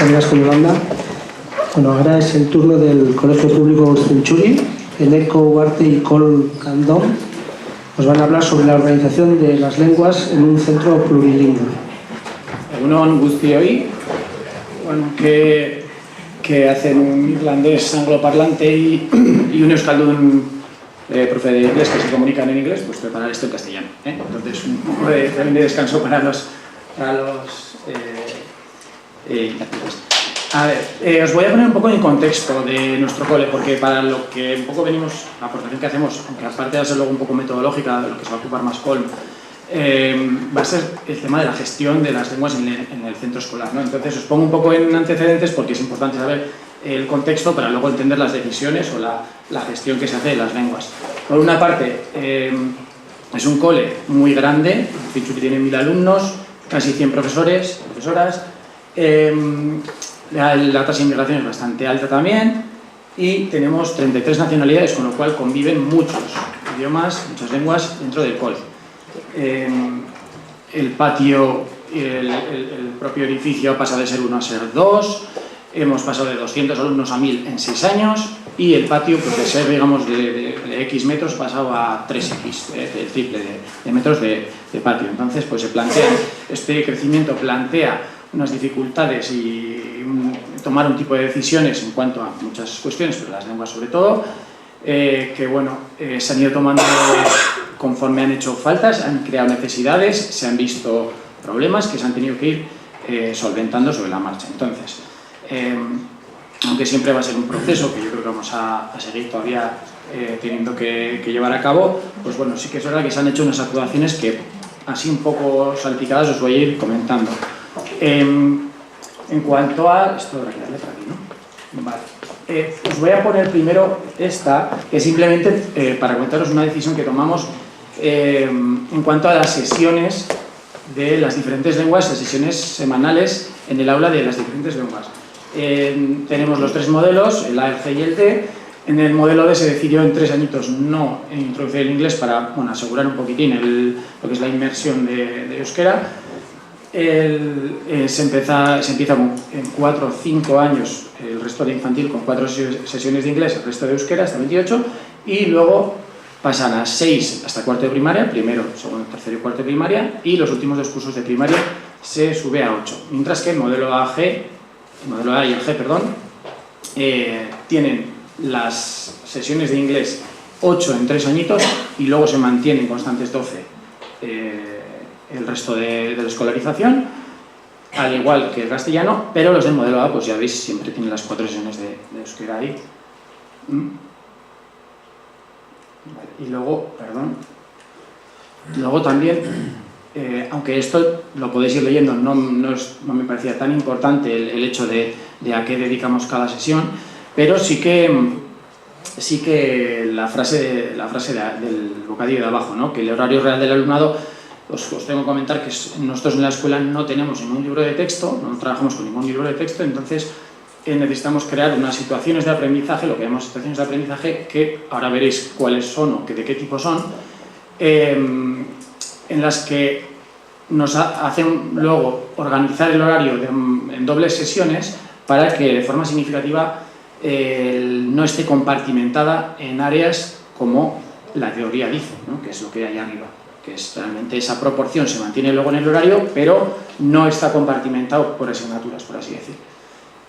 Eskerrik asko, Yolanda. Bueno, ahora es el turno del Colegio Público Centuri. Eneco, Ugarte y Col Candón nos van a hablar sobre la organización de las lenguas en un centro plurilingüe. Egunon guztioi, bueno, que hacen un irlandés angloparlante y un euskaldun profe de inglés que se comunican en inglés, pues preparar esto en castellano, ¿eh? Entonces, un poco también de descanso para los A ver, os voy a poner un poco en contexto de nuestro cole, porque para lo que un poco venimos, la aportación que hacemos, aunque aparte de ser luego un poco metodológica, de lo que se va a ocupar más Colm, va a ser el tema de la gestión de las lenguas en el centro escolar, ¿no? Entonces os pongo un poco en antecedentes porque es importante saber el contexto para luego entender las decisiones o la gestión que se hace de las lenguas. Por una parte, es un cole muy grande, Centuri tiene 1000 alumnos, casi 100 profesores, profesoras, la tasa de inmigración es bastante alta también y tenemos 33 nacionalidades, con lo cual conviven muchos idiomas, muchas lenguas dentro del cole. El patio, el propio edificio ha pasado de ser 1 a ser 2, hemos pasado de 200 alumnos a 1000 en 6 años y el patio, pues de ser, digamos, de X metros, ha pasado a 3X, el triple de metros de patio. Entonces, pues se plantea, este crecimiento plantea unas dificultades y tomar un tipo de decisiones en cuanto a muchas cuestiones, pero las lenguas sobre todo, que bueno, se han ido tomando conforme han hecho faltas, han creado necesidades, se han visto problemas que se han tenido que ir solventando sobre la marcha. Entonces, aunque siempre va a ser un proceso que yo creo que vamos a seguir todavía teniendo que llevar a cabo, pues bueno, sí que es verdad que se han hecho unas actuaciones que así un poco salpicadas os voy a ir comentando. En cuanto a... Esto habrá que darle para aquí, ¿no? Vale. Os voy a poner primero esta, que es simplemente para comentaros una decisión que tomamos en cuanto a las sesiones de las diferentes lenguas, las sesiones semanales en el aula de las diferentes lenguas. Tenemos los 3 modelos, el A, el G y el D. En el modelo D se decidió en 3 añitos no introducir el inglés para, bueno, asegurar un poquitín lo que es la inmersión de euskera. Se empieza en 4 o 5 años el resto de infantil con 4 sesiones de inglés, el resto de euskera hasta 28 y luego pasan a 6 hasta cuarto de primaria, primero, segundo, tercero y cuarto de primaria y los últimos 2 cursos de primaria se sube a 8, mientras que el modelo A y el G, perdón, tienen las sesiones de inglés 8 en 3 añitos y luego se mantienen constantes 12 el resto de la escolarización, al igual que el castellano, pero los del modelo A, pues ya veis, siempre tienen las 4 sesiones de euskera ahí. Y luego, perdón, luego también, aunque esto lo podéis ir leyendo, no me parecía tan importante el hecho de a qué dedicamos cada sesión, pero sí que la frase del bocadillo de abajo, ¿no? Que el horario real del alumnado, os tengo que comentar que nosotros en la escuela no tenemos ningún libro de texto, no trabajamos con ningún libro de texto, entonces necesitamos crear unas situaciones de aprendizaje, lo que llamamos situaciones de aprendizaje, que ahora veréis cuáles son o de qué tipo son, en las que nos hacen luego organizar el horario en dobles sesiones para que de forma significativa no esté compartimentada en áreas como la teoría dice, ¿no? Que es lo que hay arriba, que es realmente esa proporción se mantiene luego en el horario, pero no está compartimentado por asignaturas, por así decir.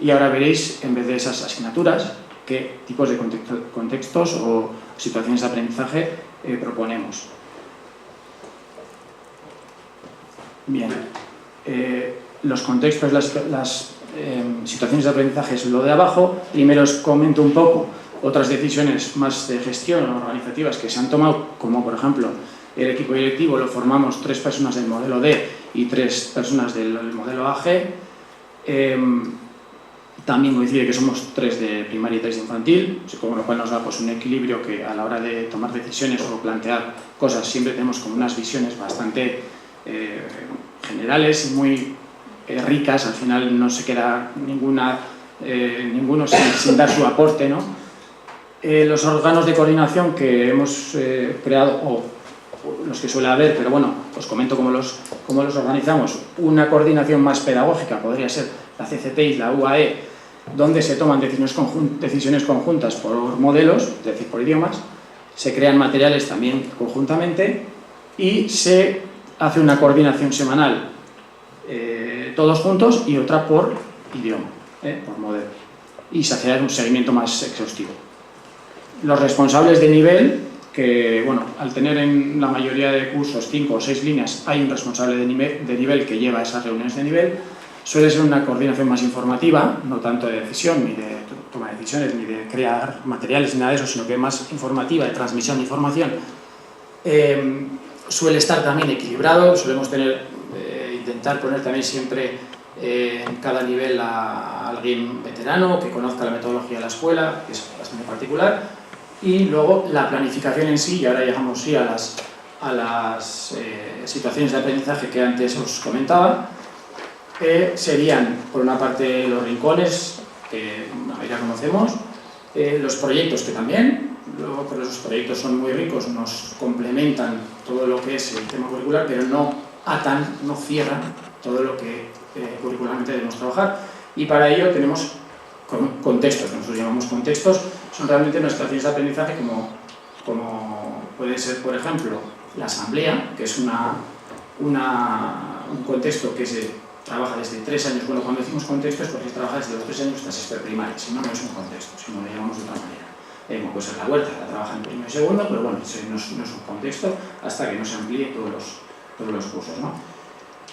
Y ahora veréis, en vez de esas asignaturas, qué tipos de contextos o situaciones de aprendizaje proponemos. Bien, los contextos, las situaciones de aprendizaje es lo de abajo. Primero os comento un poco otras decisiones más de gestión organizativas que se han tomado, como por ejemplo el equipo directivo lo formamos 3 personas del modelo D y 3 personas del modelo AG. También coincide que somos 3 de primaria y 3 de infantil, con lo cual nos da pues un equilibrio que a la hora de tomar decisiones o plantear cosas siempre tenemos como unas visiones bastante generales y muy ricas. Al final no se queda ninguno sin dar su aporte, ¿no? Los órganos de coordinación que hemos creado, o los que suele haber, pero bueno, os comento cómo los organizamos. Una coordinación más pedagógica podría ser la CCT y la UAE, donde se toman decisiones conjuntas por modelos, es decir, por idiomas, se crean materiales también conjuntamente y se hace una coordinación semanal todos juntos y otra por idioma, por modelo. Y se hace un seguimiento más exhaustivo. Los responsables de nivel, que bueno, al tener en la mayoría de cursos 5 o 6 líneas, hay un responsable de nivel que lleva esas reuniones de nivel, suele ser una coordinación más informativa, no tanto de decisión, ni de toma de decisiones, ni de crear materiales, ni nada de eso, sino que más informativa, de transmisión de información. Suele estar también equilibrado, solemos intentar poner también siempre en cada nivel a alguien veterano que conozca la metodología de la escuela, que es bastante particular, y luego la planificación en sí, y ahora llegamos sí, a las situaciones de aprendizaje que antes os comentaba, serían por una parte los rincones, que ya conocemos, los proyectos que también, luego pues los proyectos son muy ricos, nos complementan todo lo que es el tema curricular, pero no atan, no cierran todo lo que curricularmente debemos trabajar, y para ello tenemos contextos, que nosotros llamamos contextos, son realmente unas situaciones de aprendizaje como puede ser, por ejemplo, la asamblea, que es un contexto que se trabaja desde 3 años. Bueno, cuando decimos contexto es porque se trabaja desde los 3 años hasta sexto de primaria, si no, no es un contexto, si no lo llamamos de otra manera. Como puede ser la huerta, la trabaja en primero y segundo, pero bueno, no es un contexto hasta que no se amplíe todos los cursos, ¿no?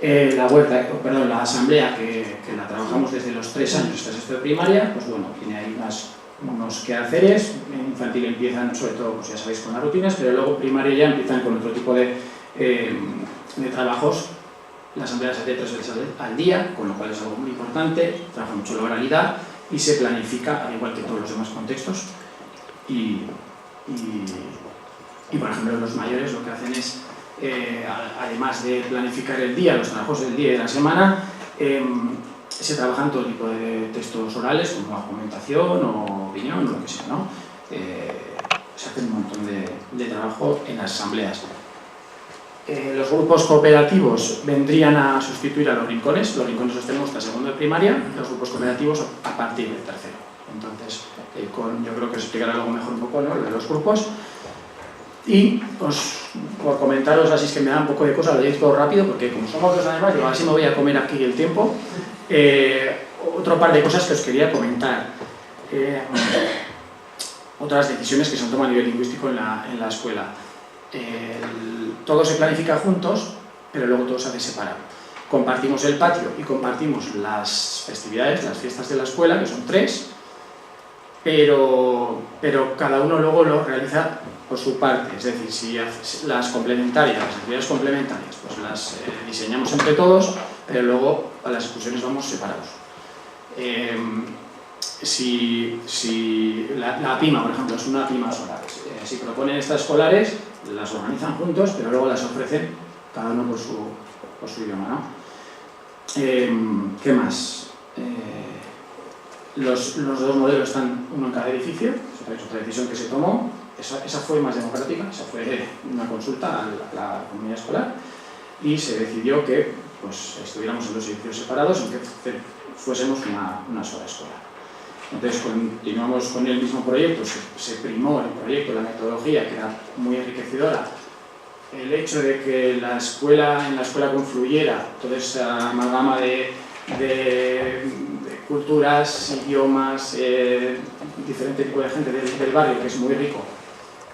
La asamblea que la trabajamos desde los 3 años hasta sexto de primaria, pues bueno, tiene ahí unos quehaceres. En infantil empiezan, sobre todo, pues ya sabéis, con las rutinas, pero luego en primaria ya empiezan con otro tipo de trabajos. La asamblea se hace 3 veces al día, con lo cual es algo muy importante, trabaja mucho la oralidad y se planifica, al igual que todos los demás contextos. Y por ejemplo, los mayores lo que hacen es, además de planificar el día, los trabajos del día y de la semana, se trabajan todo tipo de textos orales, como argumentación o opinión, o lo que sea, ¿no? Se hace un montón de trabajo en las asambleas. Los grupos cooperativos vendrían a sustituir a los rincones los tenemos hasta segundo de primaria, los grupos cooperativos a partir del tercero. Entonces, yo creo que os explicará algo mejor un poco, ¿no?, lo de los grupos. Y por comentaros, así es que me da un poco de cosa, lo digo todo rápido, porque como somos dos además, digo, así me voy a comer aquí el tiempo. Otro par de cosas que os quería comentar. Otras decisiones que se toman a nivel lingüístico en la escuela. Todo se planifica juntos, pero luego todo se hace separado. Compartimos el patio y compartimos las festividades, las fiestas de la escuela, que son 3, pero cada uno luego lo realiza por su parte. Es decir, si las actividades complementarias, pues las diseñamos entre todos, pero luego a las excursiones vamos separados. Si la PIMA, por ejemplo, es una PIMA solar, si proponen estas escolares, las organizan juntos, pero luego las ofrecen cada uno por su idioma, ¿no? ¿Qué más? Los 2 modelos están uno en cada edificio, es otra decisión que se tomó. Esa fue más democrática, esa fue una consulta a la comunidad escolar y se decidió que pues, estuviéramos en 2 edificios separados, aunque fuésemos una sola escuela. Entonces continuamos con el mismo proyecto, se primó el proyecto, la metodología, que era muy enriquecedora. El hecho de que en la escuela confluyera toda esa amalgama de culturas, idiomas, diferente tipo de gente del barrio, que es muy rico,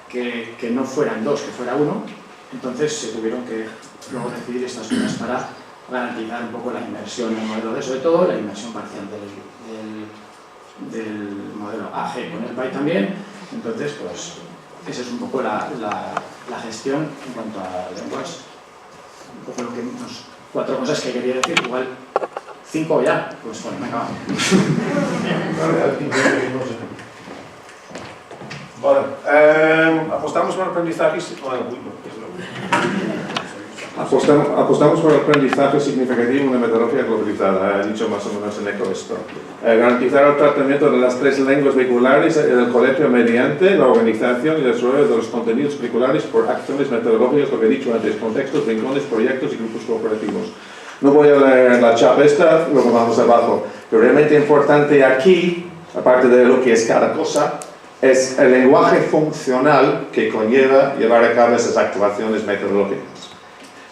que no fueran 2, que fuera 1, entonces se tuvieron que luego decidir estas cosas para garantizar un poco la inmersión en el modelo, sobre todo la inmersión parcial del modelo AG con el PAI también. Entonces, pues, esa es un poco la gestión en cuanto a lenguas. Un poco lo que 4 cosas que quería decir, igual 5 ya, pues bueno, me acabo. Bueno, apostamos por aprendizaje. Apostamos por el aprendizaje significativo en una metodología globalizada, he dicho más o menos en eco esto. Garantizar el tratamiento de las 3 lenguas vehiculares del colegio mediante la organización y desarrollo de los contenidos curriculares por acciones metodológicas, lo que he dicho antes, contextos, rincones, proyectos y grupos cooperativos. No voy a leer la chapa esta, luego vamos abajo. Lo realmente importante aquí, aparte de lo que es cada cosa, es el lenguaje funcional que conlleva llevar a cabo esas actuaciones metodológicas.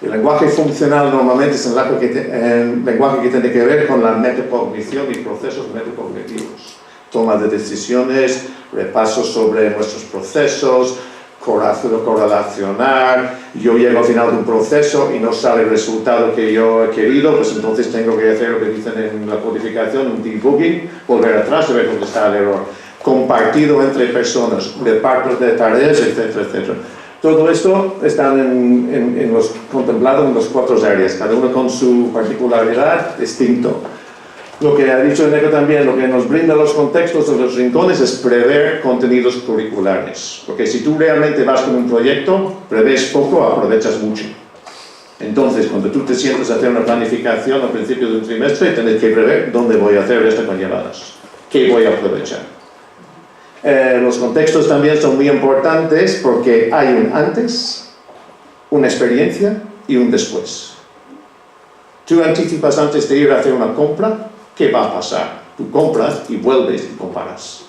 El lenguaje funcional normalmente es el lenguaje que tiene que ver con la metacognición y procesos metacognitivos. Toma de decisiones, repasos sobre nuestros procesos, correlacionar. Yo llego al final de un proceso y no sale el resultado que yo he querido, pues entonces tengo que hacer lo que dicen en la codificación, un debugging, volver atrás y ver dónde está el error. Compartido entre personas, repartos de tareas, etcétera, etcétera. Todo esto está contemplado en las 4 áreas, cada uno con su particularidad distinto. Lo que ha dicho Eneko también, lo que nos brinda los contextos de los rincones es prever contenidos curriculares. Porque si tú realmente vas con un proyecto, prevés poco, aprovechas mucho. Entonces, cuando tú te sientas a hacer una planificación al principio de un trimestre, tienes que prever dónde voy a hacer esto con llevadas, qué voy a aprovechar. Los contextos también son muy importantes porque hay un antes, una experiencia y un después. Tú anticipas antes de ir a hacer una compra, ¿qué va a pasar? Tú compras y vuelves y comparas.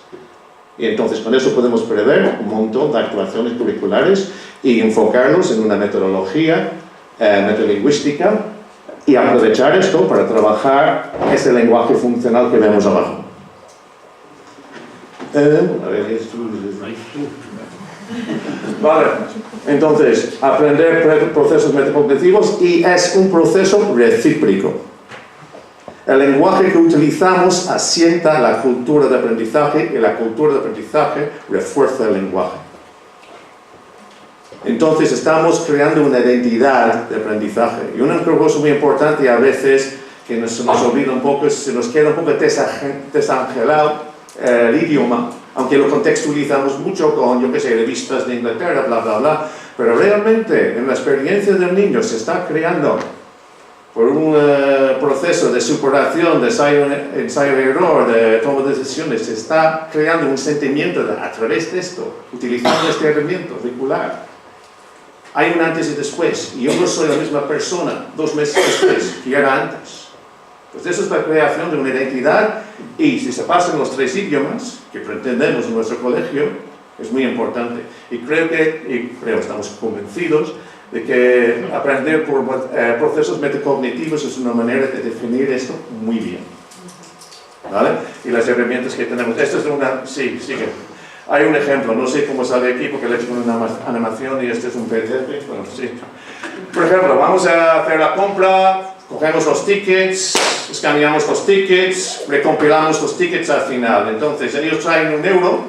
Y entonces con eso podemos prever un montón de actuaciones curriculares y enfocarlos en una metodología metodolingüística y aprovechar esto para trabajar ese lenguaje funcional que vemos abajo. Vale, entonces, aprender procesos metacognitivos y es un proceso recíproco. El lenguaje que utilizamos asienta la cultura de aprendizaje y la cultura de aprendizaje refuerza el lenguaje. Entonces estamos creando una identidad de aprendizaje. Y una cosa muy importante a veces que se nos olvida un poco, se nos queda un poco desangelado el idioma, aunque lo contextualizamos mucho con, yo qué sé, revistas de Inglaterra, bla, bla, bla, pero realmente en la experiencia del niño se está creando por un proceso de superación, de ensayo y error, de toma de decisiones, se está creando un sentimiento a través de esto, utilizando este herramienta vehicular. Hay un antes y después, y yo no soy la misma persona 2 meses después que era antes. Pues eso es la creación de una identidad, y si se pasan los 3 idiomas que pretendemos en nuestro colegio, es muy importante. Y estamos convencidos de que aprender por procesos metacognitivos es una manera de definir esto muy bien. ¿Vale? Y las herramientas que tenemos. Esto es una... Sí, sigue. Hay un ejemplo, no sé cómo sale aquí porque le he hecho una animación y este es un PDF. Bueno, sí. Por ejemplo, vamos a hacer la compra, cogemos los tickets, escaneamos los tickets, recompilamos los tickets al final. Entonces, ellos traen €1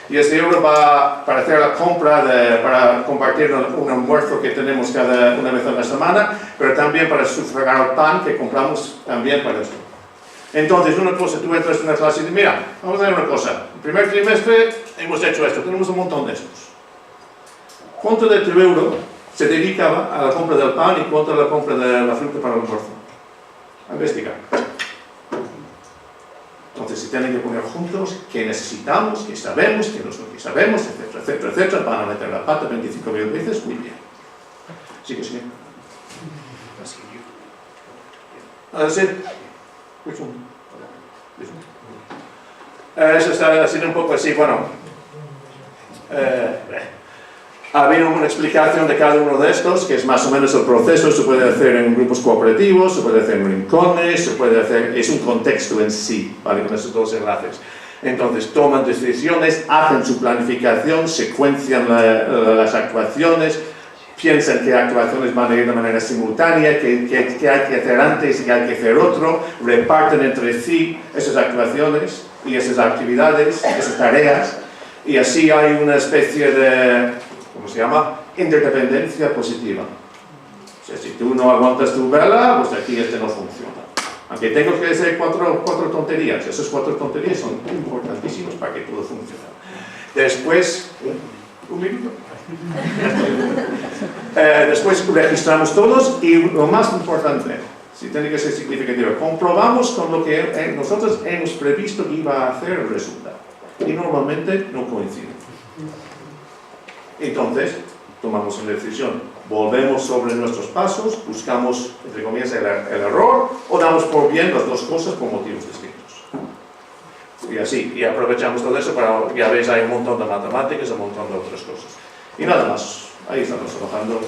y este euro va para hacer la compra, para compartir un almuerzo que tenemos una vez a la semana, pero también para sufragar el pan que compramos también para esto. Entonces, una cosa, tú entras en una clase y dices, mira, vamos a hacer una cosa. El primer trimestre hemos hecho esto, tenemos un montón de estos. ¿Cuánto de tu euro se dedicaba a la compra del pan y cuánto a la compra de la fruta para el almuerzo? A investigar. Entonces se tienen que poner juntos qué necesitamos, qué sabemos, qué no es lo que sabemos, etcétera, etcétera, etcétera. Van a meter la pata 25.000 veces, muy bien. Sí que sí. Así. Eso está haciendo un poco así, bueno. Ha habido una explicación de cada uno de estos, que es más o menos el proceso. Se puede hacer en grupos cooperativos, se puede hacer en rincones, se puede hacer, es un contexto en sí, ¿vale? Con esos 2 enlaces. Entonces toman decisiones, hacen su planificación, secuencian las actuaciones, piensan qué actuaciones van a ir de manera simultánea, qué hay que hacer antes y qué hay que hacer otro, reparten entre sí esas actuaciones y esas actividades, esas tareas, y así hay una especie de, ¿cómo se llama?, interdependencia positiva. O sea, si tú no aguantas tu vela, pues aquí no funciona. Aunque tengo que hacer cuatro tonterías, esas 4 tonterías son importantísimas para que todo funcione. Después, un minuto. Después registramos todos y lo más importante, si tiene que ser significativo, comprobamos con lo que nosotros hemos previsto que iba a hacer el resultado. Y normalmente no coincide. Entonces, tomamos una decisión. volvemos sobre nuestros pasos, buscamos, entre comillas, el error, o damos por bien las dos cosas por motivos distintos. Y así, y aprovechamos todo eso para, ya veis, hay un montón de matemáticas, un montón de otras cosas. Y nada más, ahí estamos trabajando.